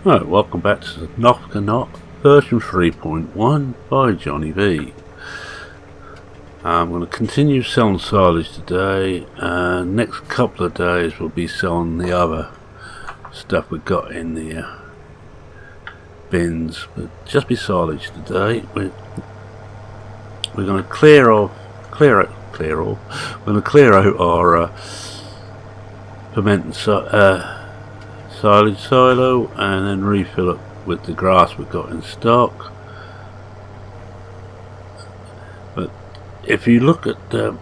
Right, welcome back to Sosnovka Not, version 3.1 by Johnny Vee. I'm going to continue selling silage today, and next couple of days we'll be selling the other stuff we've got in the bins. But just be silage today. We're going to clear out our fermenting silage silo and then refill it with the grass we've got in stock. But if you look at the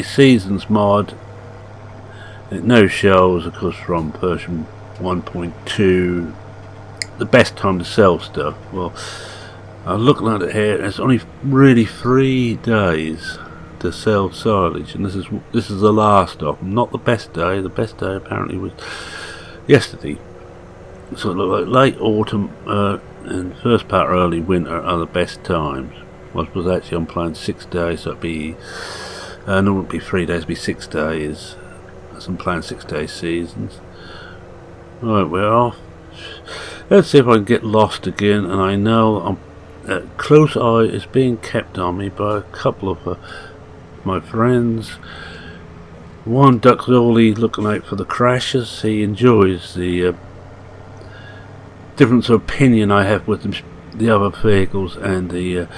seasons mod, it now shows, of course, from version 1.2 the best time to sell stuff. Well, I'm looking at it here, it's only really 3 days to sell silage, and this is the last of them. Not the best day. The best day apparently was yesterday. So it looked like late autumn and first part of early winter are the best times. Was actually I'm playing 6 days, so it'd be no, it wouldn't be 3 days, it'd be 6 days. So I'm playing 6-day seasons. Right, we're off. Let's see if I can get lost again. And I know close eye is being kept on me by a couple of my friends. One duck's only looking out for the crashes. He enjoys the difference of opinion I have with the other vehicles and the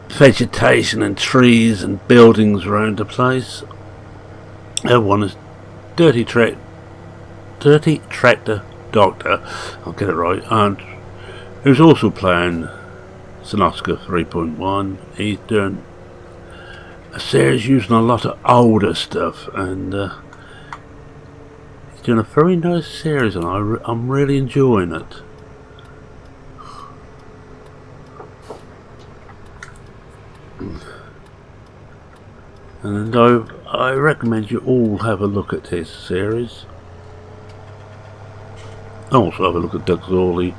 vegetation and trees and buildings around the place. One is Dirty Tractor Doctor, I'll get it right, and who's also playing Sosnovka 3.1. He's doing a series using a lot of older stuff, and he's doing a very nice series, and I'm really enjoying it. And I recommend you all have a look at his series. Also have a look at Doug Zorley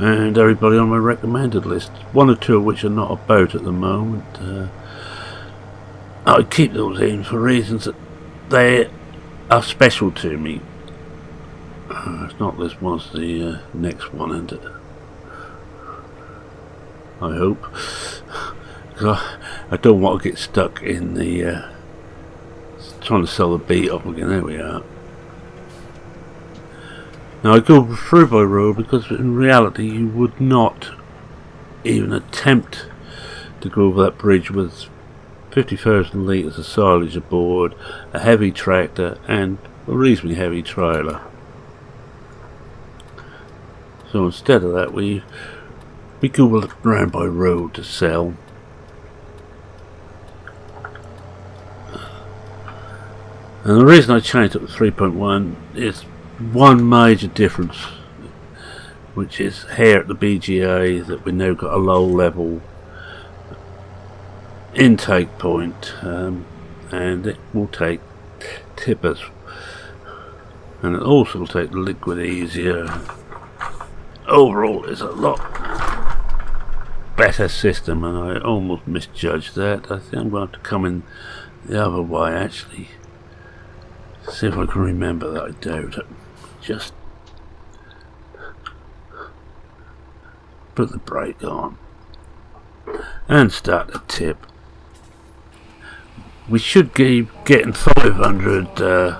and everybody on my recommended list, 1 or 2 of which are not about at the moment. I keep those in for reasons that they are special to me. It's not this one's the next one, isn't it? I hope. Because I don't want to get stuck in the trying to sell the beat up again. There we are. Now I go through by road because in reality you would not even attempt to go over that bridge with 50,000 litres of silage aboard, a heavy tractor and a reasonably heavy trailer. So instead of that we go around by road to sell. And the reason I changed it to 3.1 is one major difference, which is here at the BGA that we now got a low level intake point, and it will take tippers, and it also will take the liquid easier. Overall it's a lot better system, and I almost misjudged that. I think I'm going to have to come in the other way actually. See if I can remember that. I doubt it. Just put the brake on and start the tip. We should be getting 500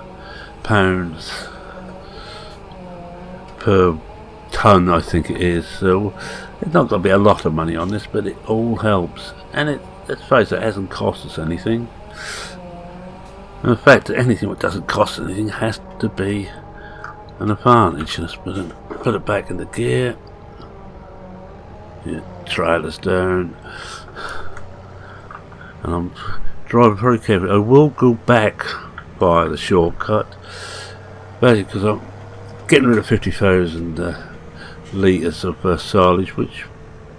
pounds per ton, I think it is. So it's not going to be a lot of money on this, but it all helps. And let's face it, hasn't cost us anything. In fact, anything that doesn't cost anything has to be an advantage. Let's put it back in the gear. Yeah, trailer's down. And I'm driving very carefully. I will go back by the shortcut, basically because I'm getting rid of 50,000 litres of silage, which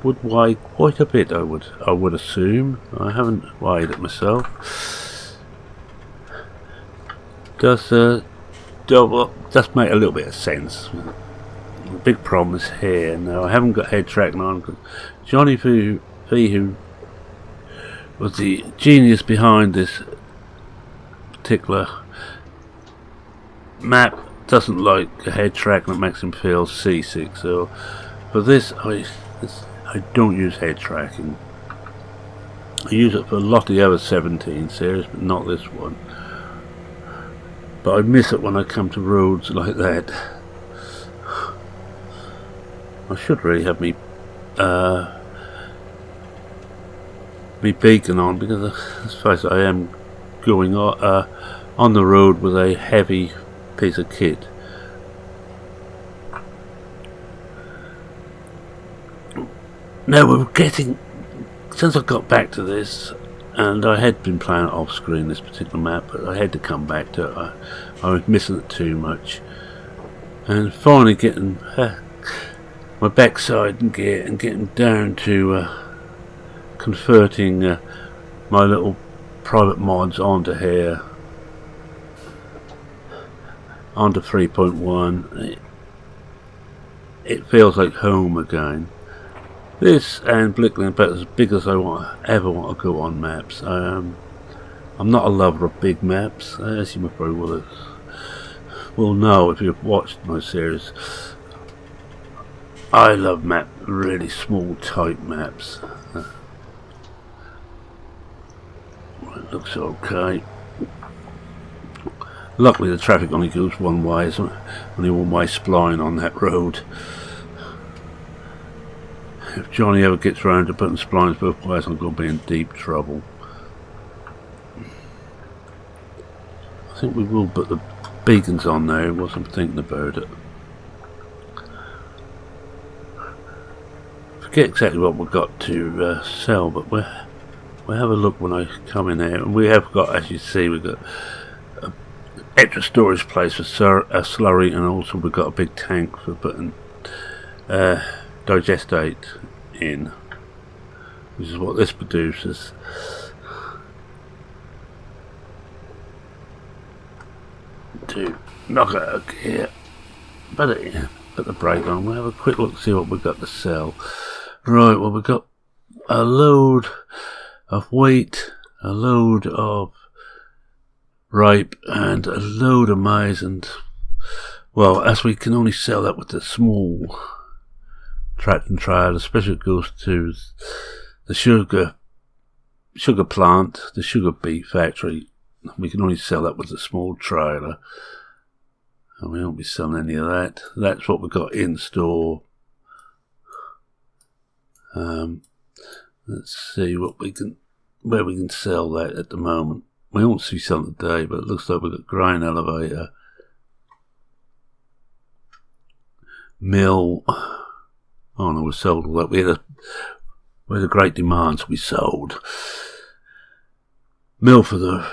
would weigh quite a bit. I would assume. I haven't weighed it myself. Does make a little bit of sense. The big problem is here. Now I haven't got head tracking on because Johnny Vee, who was the genius behind this particular map doesn't like a head track and it makes him feel seasick, so for this I don't use head tracking. I use it for a lot of the other 17 series, but not this one. But I miss it when I come to roads like that. I should really have me beacon on, because let's face it, I am going on the road with a heavy piece of kit. Now we're getting, since I got back to this, and I had been playing it off screen, this particular map, but I had to come back to it. I was missing it too much, and finally getting my backside in gear and getting down to converting my little private mods onto here, onto 3.1. It feels like home again. This and Blickling about as big as I ever want to go on maps. I'm not a lover of big maps, as you probably will know if you've watched my series. I love really small, tight maps. It looks okay. Luckily the traffic only goes one way, there's only one way spline on that road. If Johnny ever gets round to putting splines both ways, I'm going to be in deep trouble. I think we will put the beacons on there, wasn't thinking about it. Forget exactly what we've got to sell, but we'll have a look when I come in here. And we have got, as you see, we've got an extra storage place for a slurry, and also we've got a big tank for putting digestate in, which is what this produces. To knock it out here, put the brake on. We'll have a quick look, see what we've got to sell. Right, well, we've got a load of wheat, a load of rape, and a load of maize, and well, as we can only sell that with the small tractor and trailer, especially if it goes to the sugar plant, the sugar beet factory, we can only sell that with a small trailer, and we won't be selling any of that. That's what we've got in store. Let's see where we can sell that at the moment. We won't see selling today, but it looks like we've got grain elevator, mill. Oh no, we sold all that. We had a great demand, so we sold. Mill for the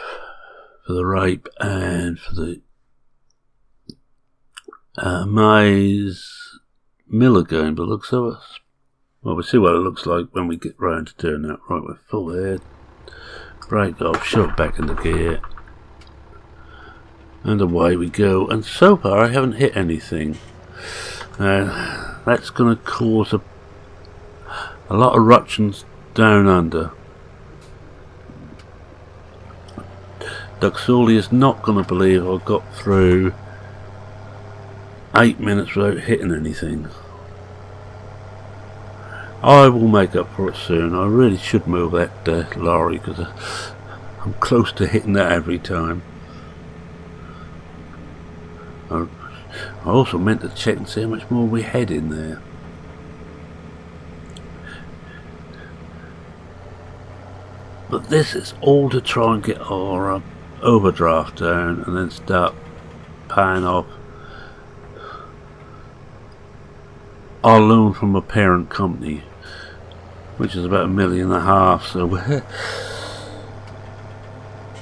rape, and for the maize mill again, but looks of us. Well, we'll see what it looks like when we get round to doing that. Right, we're full ahead. Brake off, shove it back into gear, and away we go. And so far I haven't hit anything. That's going to cause a lot of ructions down under. Duxuli is not going to believe I got through 8 minutes without hitting anything. I will make up for it soon. I really should move that lorry, because I'm close to hitting that every time. I also meant to check and see how much more we had in there. But this is all to try and get our overdraft down, and then start paying off our loan from a parent company, which is about $1.5 million. So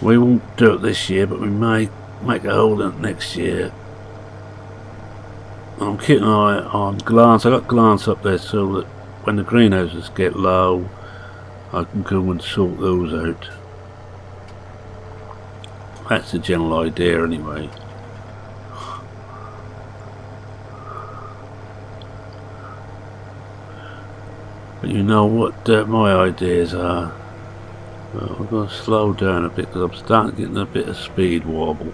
we won't do it this year, but we may make a hold of it next year. I'm keeping an eye on glance. I got glance up there so that when the greenhouses get low, I can go and sort those out. That's the general idea anyway. But you know what my ideas are. Well, I'm going to slow down a bit, because I'm starting getting a bit of speed wobble.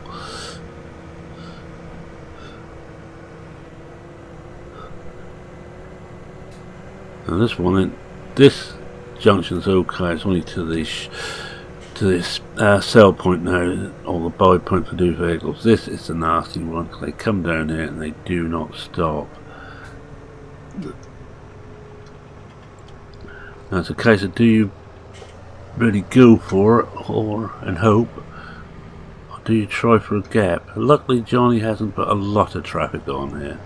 And this one, this junction's okay. It's only to this sell point now, or the buy point for new vehicles. This is a nasty one because they come down here and they do not stop. Now it's a case of, do you really go for it and hope, or do you try for a gap? Luckily Johnny hasn't put a lot of traffic on here.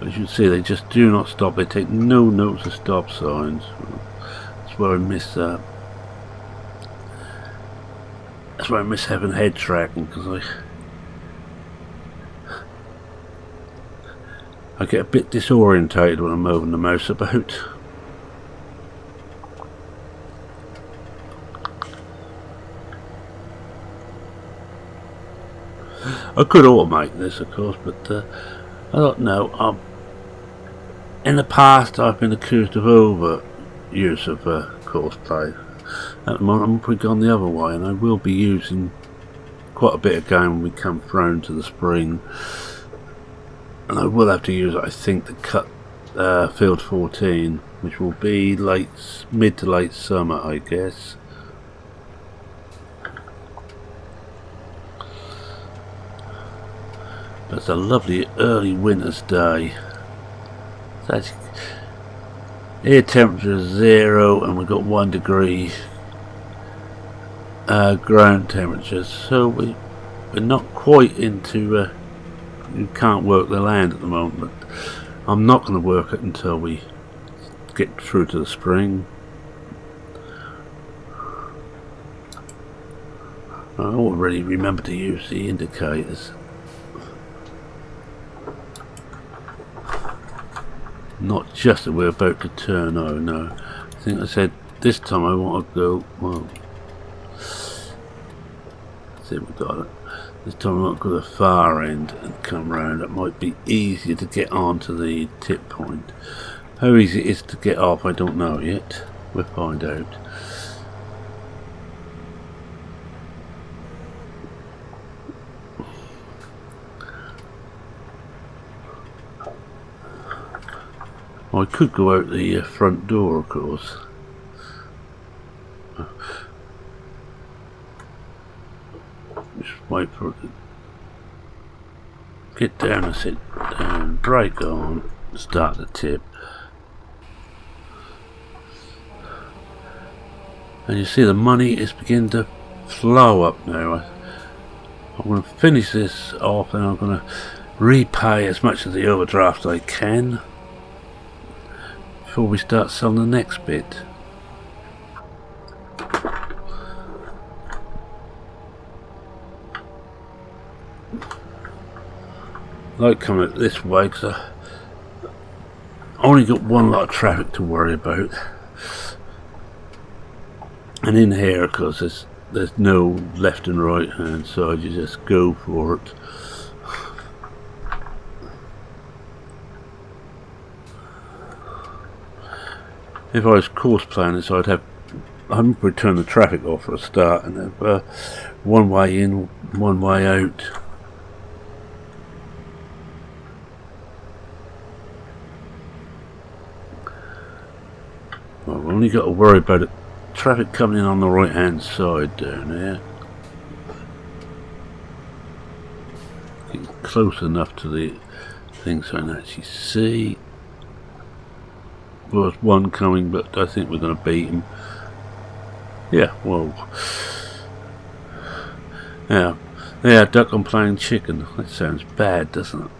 As you can see, they just do not stop. They take no notice of stop signs. That's where I miss that. That's why I miss having head tracking, because I get a bit disorientated when I'm moving the mouse about. I could automate this, of course, but I don't know. In the past, I've been accused of overuse of courseplay. At the moment, I'm probably gone the other way, and I will be using quite a bit again when we come thrown to the spring. And I will have to use it, I think, to cut field 14, which will be mid to late summer, I guess. But it's a lovely early winter's day. Air temperature is 0 and we've got 1 degree ground temperature, so we're not quite into you can't work the land at the moment, but I'm not going to work it until we get through to the spring. I already remember to use the indicators. Not just that we're about to turn, oh no. I think I said this time I want to go, well, let's see if we got it. This time I want to go to the far end and come round. It might be easier to get onto the tip point. How easy it is to get off, I don't know yet. We'll find out. I could go out the front door, of course. Just wait for it to get down and sit down, brake on, start the tip. And you see the money is beginning to flow up now. I'm going to finish this off and I'm going to repay as much of the overdraft I can before we start selling the next bit. I like coming out this way because I only got one lot of traffic to worry about, and in here of course there's no left and right hand side, you just go for it. If I was course planning this, I'd turn the traffic off for a start and have one way in, one way out. Well, we've only got to worry about it. Traffic coming in on the right hand side down there. Get close enough to the thing so I can actually see. Was one coming, but I think we're going to beat him. Yeah, well, yeah, duck on playing chicken. That sounds bad, doesn't it?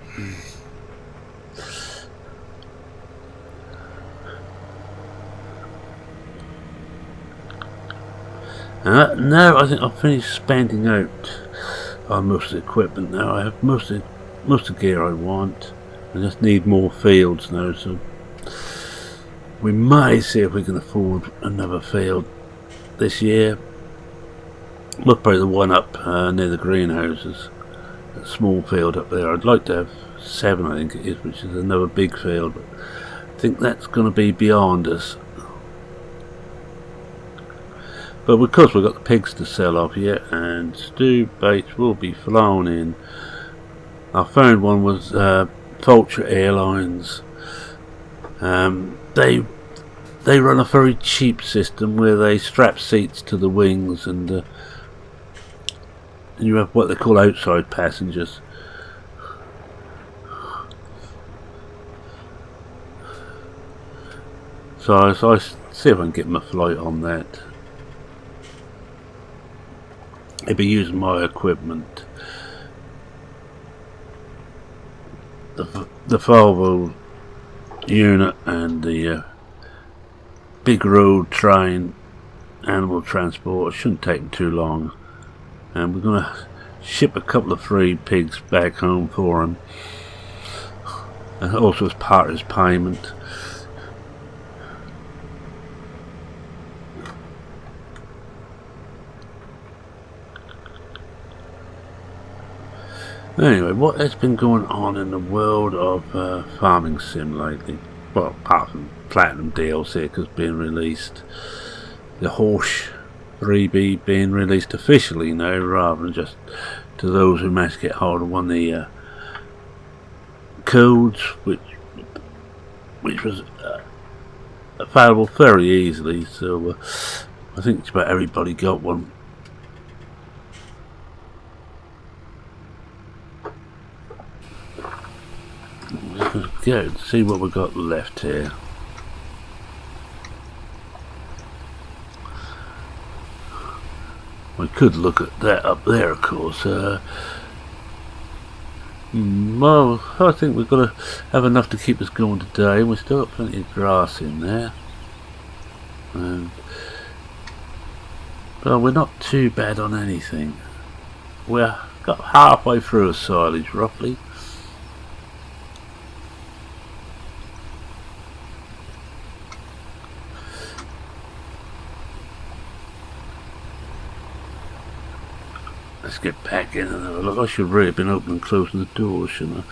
Now I think I've finished spending out on most of the equipment. Now I have most of the gear I want. I just need more fields now, so we may see if we can afford another field this year. We'll probably the one up near the greenhouses, a small field up there. I'd like to have 7, I think it is, which is another big field, but I think that's going to be beyond us. But because we've got the pigs to sell off yet, and stew baits will be flown in. I found one was Vulture Airlines They run a very cheap system where they strap seats to the wings, and you have what they call outside passengers. So I see if I can get my flight on that. I'll be using my equipment. The Volvo unit and the big road train animal transport shouldn't take them too long, and we're going to ship a couple of free pigs back home for him, and also as part of his payment. Anyway, what has been going on in the world of farming sim lately? Well, apart from Platinum DLC because being released, the Horse 3B being released officially now, rather than just to those who managed to get hold of one of the codes, which was available very easily. So I think just about everybody got one. Go see what we've got left here. We could look at that up there, of course. Well, I think we've got to have enough to keep us going today. We've still got plenty of grass in there. But we're not too bad on anything. We're got halfway through a silage, roughly. Let's get back in and have a look. I should really have been opening and closing the doors, shouldn't I?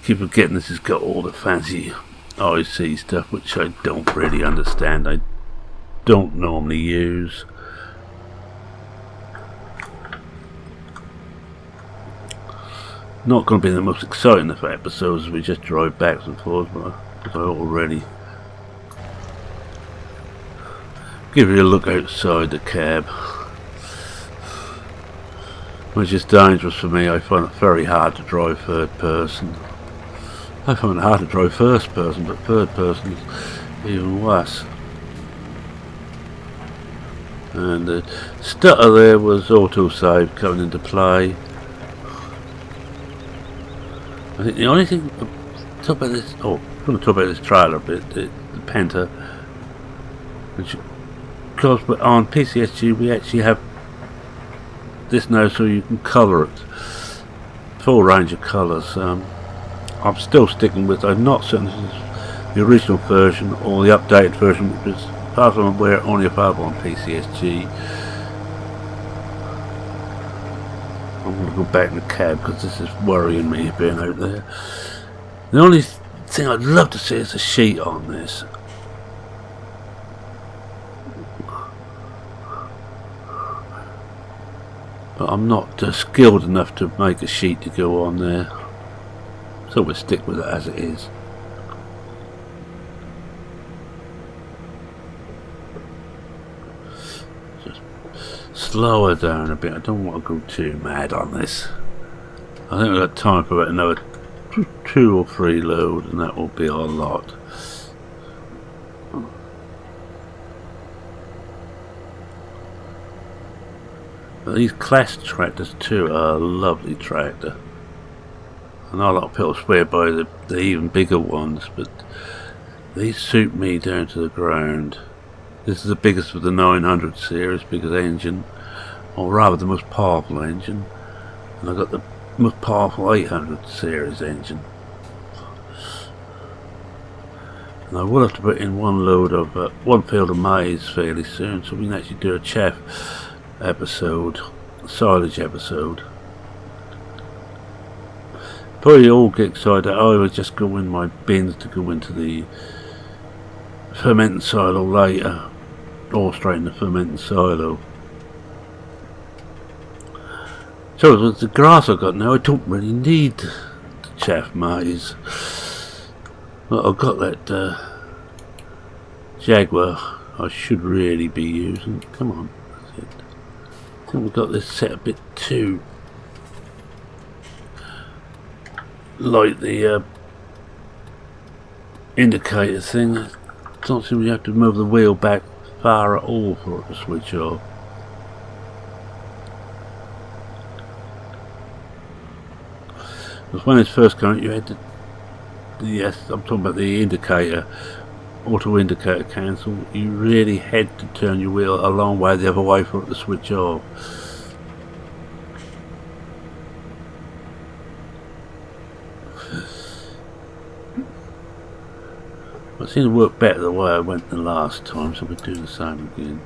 Keep forgetting this has got all the fancy IC stuff, which I don't really understand. I don't normally use. Not going to be the most exciting of episodes as we just drive back and forth, but I already give you a look outside the cab, which is dangerous for me. I find it very hard to drive third person. I find it hard to drive first person, but third person is even worse. And the stutter there was autosave coming into play. I think the only thing talk about this. Oh, I'm going to talk about this trailer a bit. The Penta, which because on PCSG we actually have this now, so you can colour it, full range of colours. I'm still sticking with. I'm not certain this is the original version or the updated version, which is, as far as I'm aware, only available on PCSG. I'm going to go back in the cab because this is worrying me being out there. The only thing I'd love to see is a sheet on this. But I'm not skilled enough to make a sheet to go on there, so we'll stick with it as it is. Just slow her down a bit. I don't want to go too mad on this. I think we've got time for about another 2 or 3 loads, and that will be our lot. But these class tractors too are a lovely tractor. I know a lot of people swear by the even bigger ones, but these suit me down to the ground. This is the biggest of the 900 series, biggest engine, or rather the most powerful engine. And I've got the most powerful 800 series engine. And I will have to put in one load of one field of maize fairly soon, so we can actually do a chaff episode, silage episode. Probably all get excited. I would just go in my bins to go into the fermenting silo later, or straight in the fermenting silo. So with the grass I've got now, I don't really need the chaff maize. But I've got that Jaguar I should really be using. Come on, that's it. I think we've got this set a bit too like the indicator thing. I don't think we have to move the wheel back far at all for it to switch off. Because when it's first going, you had to, yes, I'm talking about the indicator, auto indicator cancel. You really had to turn your wheel a long way the other way for it to switch off. It seemed to work better the way I went the last time, so we'll do the same again.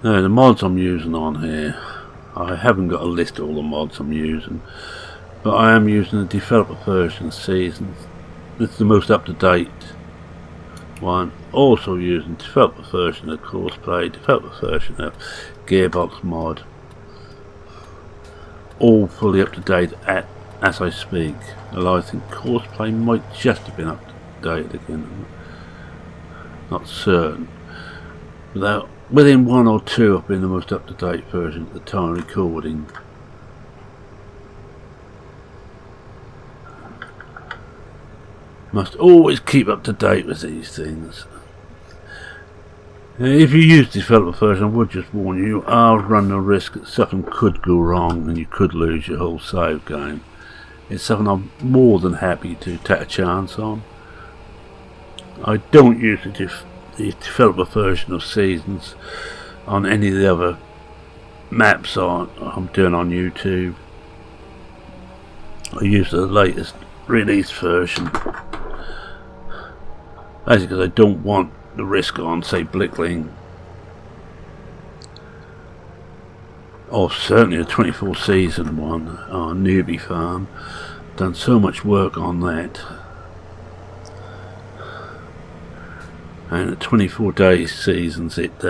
Now the mods I'm using on here, I haven't got a list of all the mods I'm using, but I am using the developer version of Seasons. This is the most up-to-date one. Also using developer version of Courseplay, developer version of Gearbox Mod. All fully up to date as I speak. Although I think Courseplay might just have been up to date again. Not certain. Without within one or two have been the most up to date version at the time of recording. Must always keep up to date with these things. If you use developer version, I would just warn you, I'll run the risk that something could go wrong and you could lose your whole save game. It's something I'm more than happy to take a chance on. I don't use the developer version of Seasons on any of the other maps I'm doing on YouTube. I use the latest release version. Basically because I don't want the risk on, say, Blickling, or certainly a 24 season one on Newbie Farm. Done so much work on that, and at 24 days seasons, it's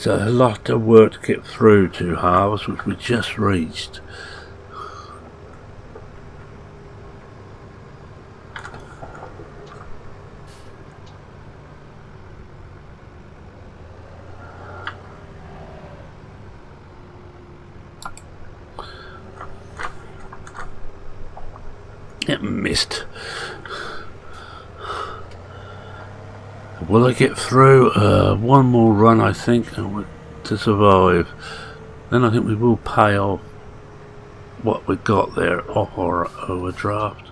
a lot of work to get through to harvest, which we just reached. It missed. Will I get through one more run, I think, to survive? Then I think we will pay off what we got there off our overdraft.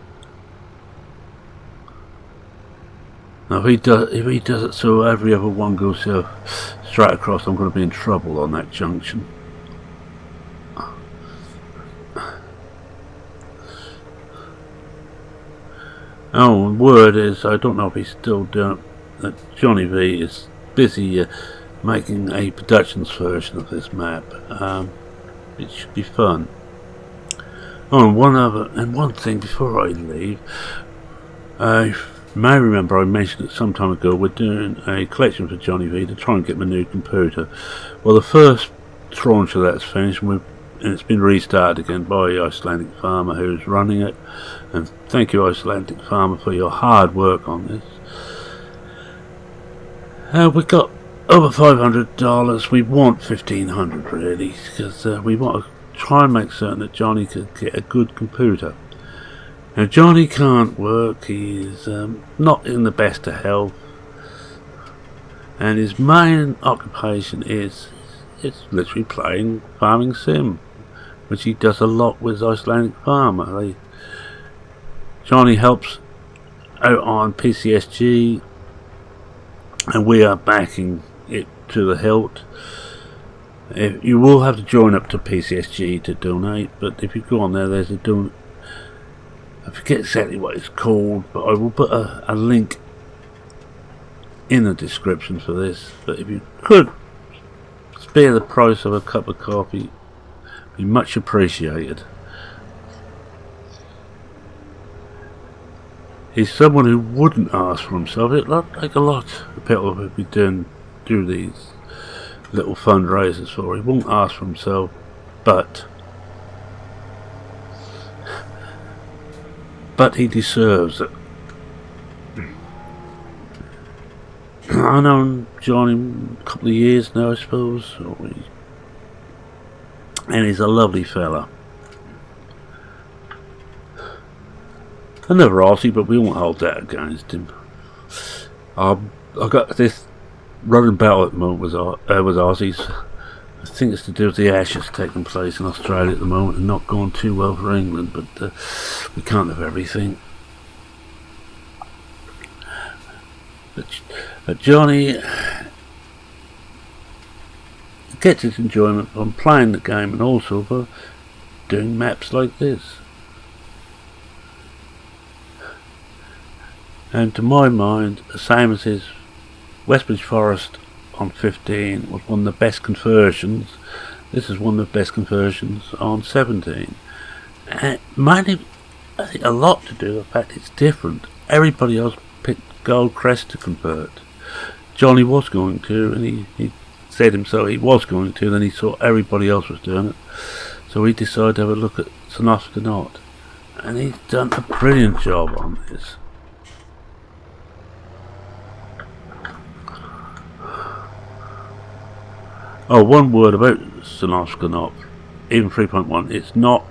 Now if he does it so every other one goes straight across, I'm going to be in trouble on that junction. Oh, and word is, I don't know if he's still doing it, that Johnny Vee is busy making a productions version of this map. It should be fun. Oh, and one thing before I leave, you may remember I mentioned it some time ago, we're doing a collection for Johnny Vee to try and get my new computer. Well, the first tranche of that's finished, and it's been restarted again by Icelandic Farmer who's running it. And thank you, Icelandic Farmer, for your hard work on this. We've got over $500. We want $1,500 really, because we want to try and make certain that Johnny could get a good computer. Now Johnny can't work. He's not in the best of health, and his main occupation is literally playing farming sim, which he does a lot with Icelandic Farmer. Johnny helps out on PCSG, and we are backing it to the hilt. You will have to join up to PCSG to donate, but if you go on there, there's a donate. I forget exactly what it's called, but I will put a link in the description for this. But if you could spare the price of a cup of coffee, it'd be much appreciated. He's someone who wouldn't ask for himself. It'd take a lot of people if we do these little fundraisers for. He won't ask for himself, but but he deserves it. I've known Johnny a couple of years now, I suppose, and he's a lovely fella. Another Aussie, but we won't hold that against him. I got this running battle at the moment with Aussies. I think it's to do with the Ashes taking place in Australia at the moment and not going too well for England, but we can't have everything. But Johnny gets his enjoyment from playing the game and also for doing maps like this. And to my mind, the same as his Westbridge Forest on 15 was one of the best conversions. This is one of the best conversions on 17. And mainly, I think, a lot to do with the fact it's different. Everybody else picked Gold Crest to convert. Johnny was going to, and he said himself he was going to, then he saw everybody else was doing it. So he decided to have a look at Sosnovka Not. And he's done a brilliant job on this. Oh, one word about Sosnovka Not. Even 3.1, it's not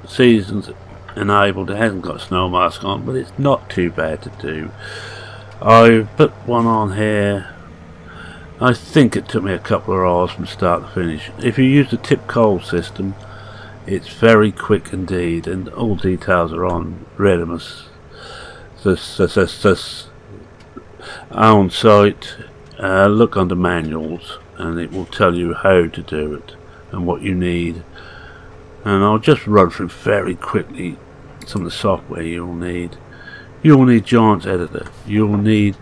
seasons enabled, it hasn't got a snow mask on, but it's not too bad to do. I put one on here. I think it took me a couple of hours from start to finish. If you use the tip coal system, it's very quick indeed, and all details are on Realismus on site. Look under manuals and it will tell you how to do it and what you need. And I'll just run through very quickly some of the software you'll need. You'll need Giants Editor. You'll need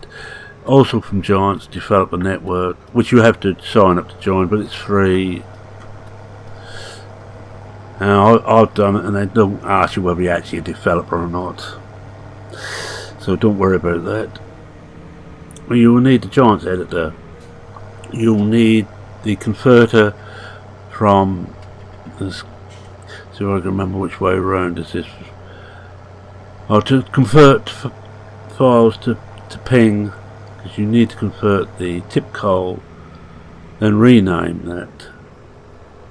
also from Giants Developer Network, which you have to sign up to join, but it's free. And I've done it, and they don't ask you whether you're actually a developer or not, so don't worry about that. You will need the Giants Editor. You'll need the converter from this. See if I can remember which way around this is. Oh, to convert files to ping, because you need to convert the tip coal, then rename that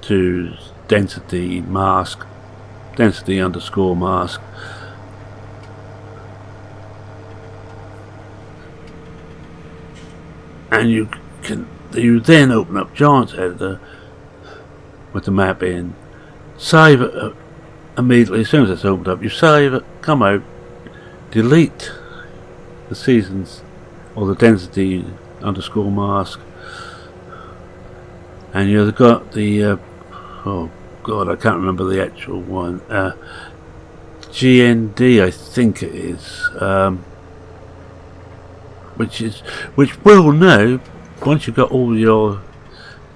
to density mask, density underscore mask. And you then open up Giants Editor with the map in, save it immediately. As soon as it's opened up, you save it, come out, delete the seasons or the density underscore mask, and you've got the oh god, I can't remember the actual one, GND I think it is, which will now, once you've got all your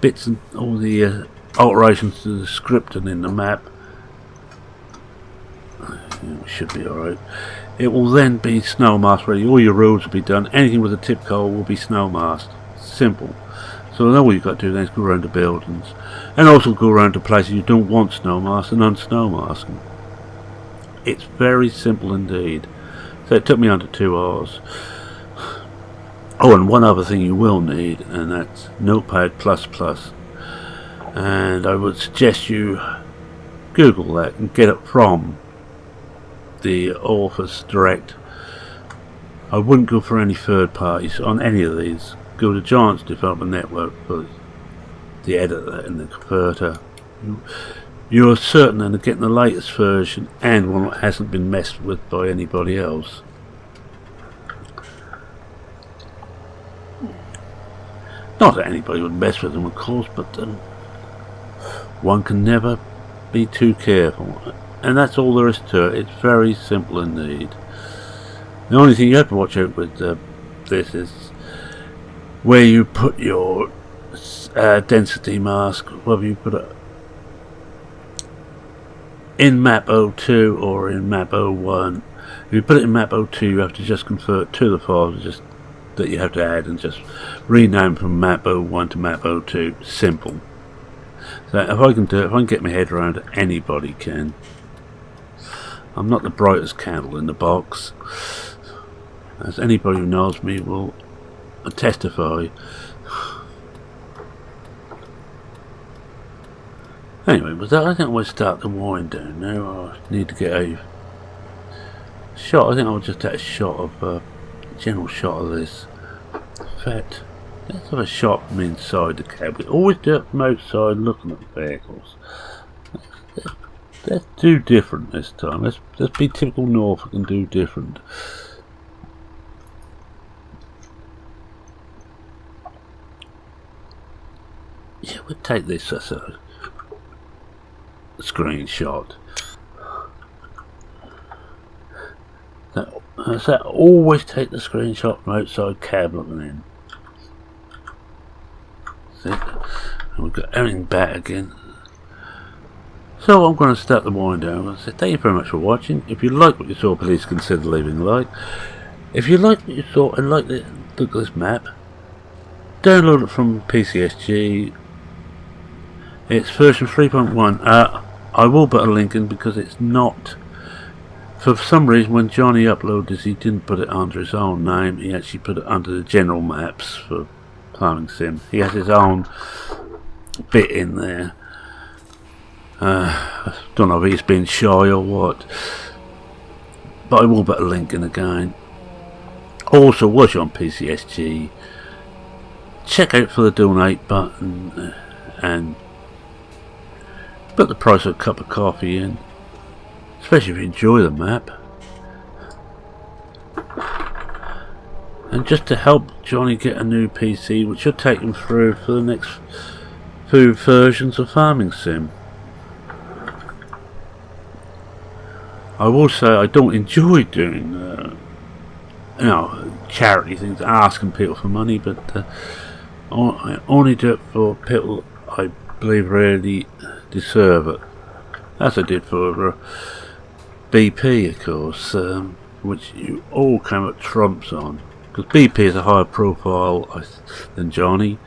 bits and all the alterations to the scripting in the map, it should be alright. It will then be snow mask ready. All your roads will be done. Anything with a tip coal will be snow masked. Simple. So then all you've got to do then is go around the buildings, and also go around to places you don't want snow masked and unsnow mask them. It's very simple indeed. So it took me under 2 hours. Oh, and one other thing you will need, and that's Notepad++. And I would suggest you Google that and get it from the authors direct. I wouldn't go for any third parties on any of these. Go to Giants Development Network for the editor and the converter. You're certain of getting the latest version and one that hasn't been messed with by anybody else. Not that anybody would mess with them, of course, but one can never be too careful. And that's all there is to it. It's very simple indeed. The only thing you have to watch out with this is where you put your density mask, whether you put it in map 02 or in map 01. If you put it in map 02, you have to just convert to the files just that you have to add and just rename from map 01 to map 02. Simple. So if I can do it, if I can get my head around it, anybody can. I'm not the brightest candle in the box, as anybody who knows me will testify. Anyway, with that, I think we'll start the wind down now. I need to get a shot. I think I'll just take a shot of general shot of this. In fact, let's have a shot from inside the cab. We always do it from outside looking at the vehicles. Let's do different this time. Let's be typical Norfolk and do different. Yeah, we'll take this as a screenshot. So always take the screenshot from outside cab looking in. See? And we've got everything back again. So I'm going to start the wind down. I say thank you very much for watching. If you like what you saw, please consider leaving a like. If you like what you saw and like the look at this map, download it from PCSG. It's version 3.1. I will put a link in because it's not. For some reason, when Johnny uploaded this, he didn't put it under his own name. He actually put it under the general maps for Farming Sim. He has his own bit in there. I don't know if he's been shy or what, but I will put a link in again. Also, while you're on PCSG, check out for the donate button and put the price of a cup of coffee in, especially if you enjoy the map. And just to help Johnny get a new PC, which will take him through for the next few versions of Farming Sim. I will say I don't enjoy doing charity things, asking people for money, but I only do it for people I believe really deserve it, as I did for BP, of course, which you all came at trumps on, because BP is a higher profile than Johnny.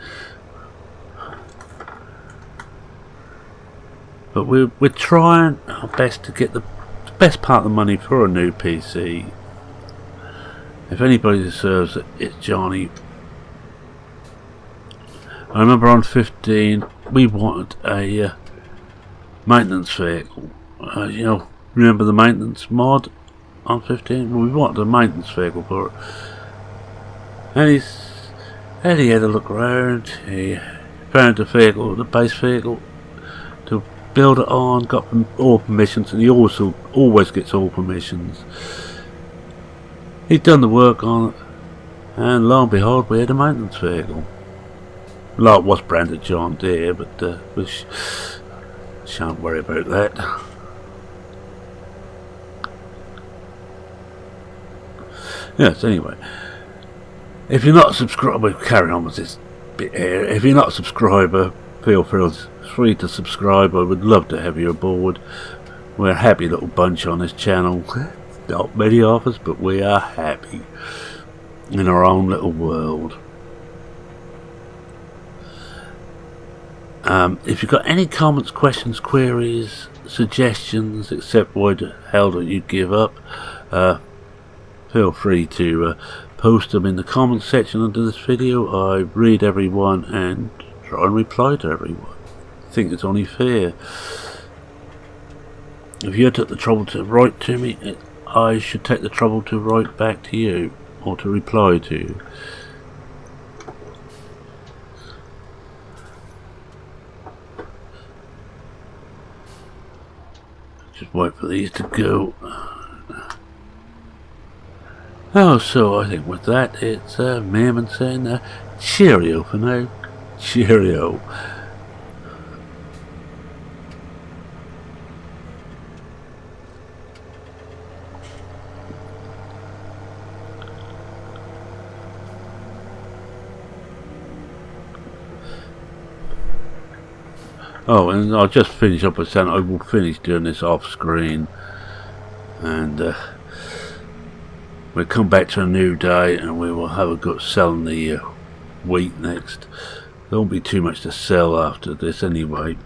But we're trying our best to get the best part of the money for a new PC. If anybody deserves it, it's Johnny. I remember on 15 we wanted a maintenance vehicle. Remember the maintenance mod on 15? Well, we wanted a maintenance vehicle for it. And he had a look around. He found a vehicle, the base vehicle, to build it on, got all permissions, and he also always gets all permissions. He'd done the work on it, and lo and behold, we had a maintenance vehicle. Well, it was branded John Deere, but we shan't worry about that. Yes, anyway, if you're not a subscriber, we'll carry on with this bit here. If you're not a subscriber, feel free to subscribe. I would love to have you aboard. We're a happy little bunch on this channel. Not many of us, but we are happy in our own little world. If you've got any comments, questions, queries, suggestions, except why the hell don't you give up, feel free to post them in the comments section under this video. I read everyone and try and reply to everyone. I think it's only fair. If you took the trouble to write to me, I should take the trouble to write back to you, or to reply to you. Just wait for these to go. Oh, so I think with that, it's Merman saying cheerio for now. Cheerio. Oh, and I'll just finish up with saying I will finish doing this off screen, and we'll come back to a new day and we will have a good selling the wheat next. There won't be too much to sell after this anyway.